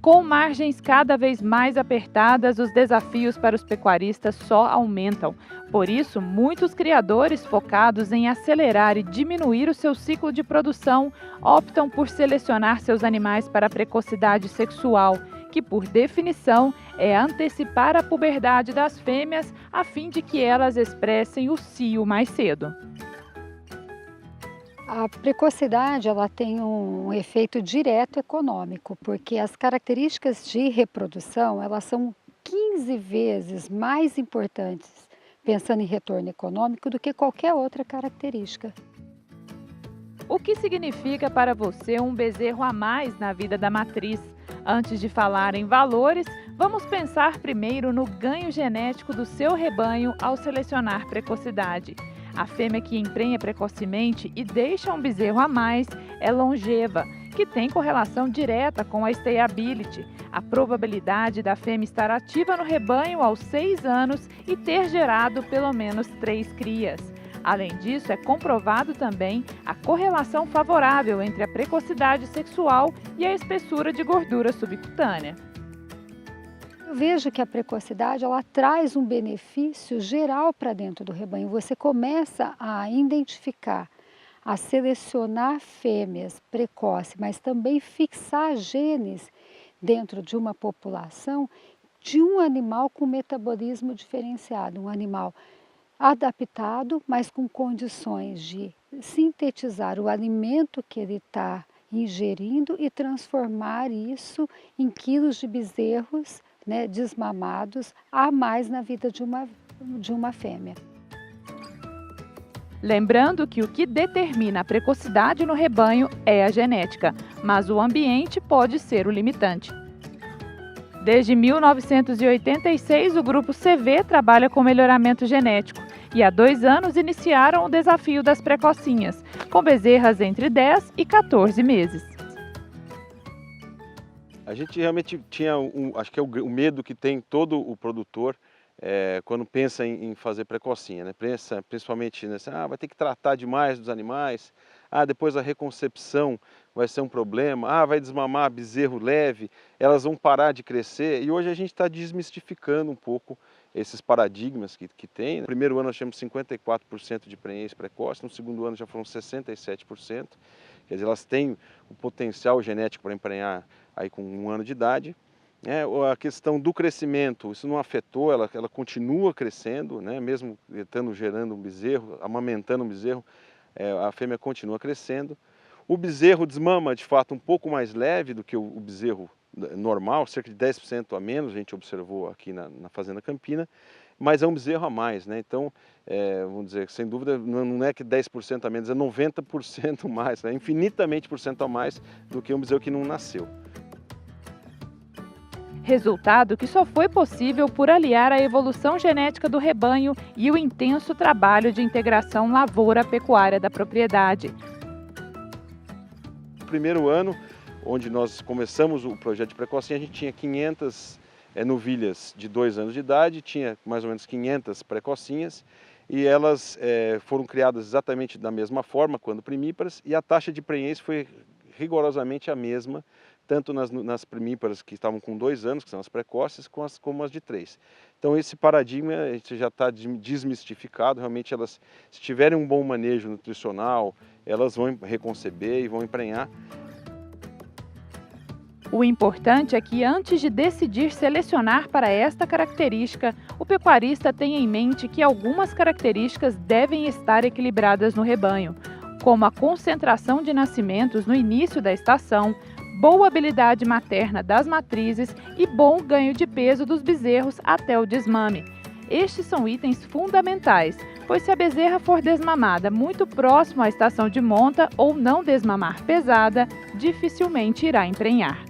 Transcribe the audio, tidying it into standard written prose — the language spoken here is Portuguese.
Com margens cada vez mais apertadas, os desafios para os pecuaristas só aumentam. Por isso, muitos criadores focados em acelerar e diminuir o seu ciclo de produção optam por selecionar seus animais para a precocidade sexual, que, por definição, é antecipar a puberdade das fêmeas a fim de que elas expressem o cio mais cedo. A precocidade ela tem um efeito direto econômico, porque as características de reprodução elas são 15 vezes mais importantes, pensando em retorno econômico, do que qualquer outra característica. O que significa para você um bezerro a mais na vida da matriz? Antes de falar em valores, vamos pensar primeiro no ganho genético do seu rebanho ao selecionar precocidade. A fêmea que emprenha precocemente e deixa um bezerro a mais é longeva, que tem correlação direta com a stayability, a probabilidade da fêmea estar ativa no rebanho aos 6 anos e ter gerado pelo menos 3 crias. Além disso, é comprovado também a correlação favorável entre a precocidade sexual e a espessura de gordura subcutânea. Eu vejo que a precocidade ela traz um benefício geral para dentro do rebanho. Você começa a identificar, a selecionar fêmeas precoces, mas também fixar genes dentro de uma população de um animal com metabolismo diferenciado, um animal adaptado, mas com condições de sintetizar o alimento que ele está ingerindo e transformar isso em quilos de bezerros, né, desmamados a mais na vida de uma fêmea. Lembrando que o que determina a precocidade no rebanho é a genética, mas o ambiente pode ser o limitante. Desde 1986, o Grupo CV trabalha com melhoramento genético e há 2 anos iniciaram o desafio das precocinhas, com bezerras entre 10 e 14 meses. A gente realmente tinha, acho que é o medo que tem todo o produtor quando pensa em fazer precocinha, né? Pensa principalmente nessa, vai ter que tratar demais dos animais, depois a reconcepção vai ser um problema, vai desmamar bezerro leve, elas vão parar de crescer. E hoje a gente está desmistificando um pouco esses paradigmas que tem. No primeiro ano nós tínhamos 54% de prenhez precoce, no segundo ano já foram 67%. Quer dizer, elas têm o potencial genético para emprenhar aí com 1 ano de idade. A questão do crescimento, isso não afetou, ela continua crescendo, né? Mesmo gerando um bezerro, amamentando um bezerro, a fêmea continua crescendo. O bezerro desmama de fato um pouco mais leve do que o bezerro normal, cerca de 10% a menos, a gente observou aqui na Fazenda Campina, mas é um bezerro a mais, né? Então, vamos dizer, sem dúvida, não é que 10% a menos, é 90% mais, né? Infinitamente por cento a mais do que um bezerro que não nasceu. Resultado que só foi possível por aliar a evolução genética do rebanho e o intenso trabalho de integração lavoura-pecuária da propriedade. No primeiro ano, onde nós começamos o projeto de precocinha, a gente tinha 500 novilhas de 2 anos de idade, tinha mais ou menos 500 precocinhas, e elas foram criadas exatamente da mesma forma, quando primíparas, e a taxa de prenhez foi rigorosamente a mesma, tanto nas primíparas que estavam com 2 anos, que são as precoces, como as de 3. Então esse paradigma já está desmistificado, realmente elas, se tiverem um bom manejo nutricional, elas vão reconceber e vão emprenhar. O importante é que antes de decidir selecionar para esta característica, o pecuarista tenha em mente que algumas características devem estar equilibradas no rebanho, como a concentração de nascimentos no início da estação, boa habilidade materna das matrizes e bom ganho de peso dos bezerros até o desmame. Estes são itens fundamentais, pois se a bezerra for desmamada muito próximo à estação de monta ou não desmamar pesada, dificilmente irá emprenhar.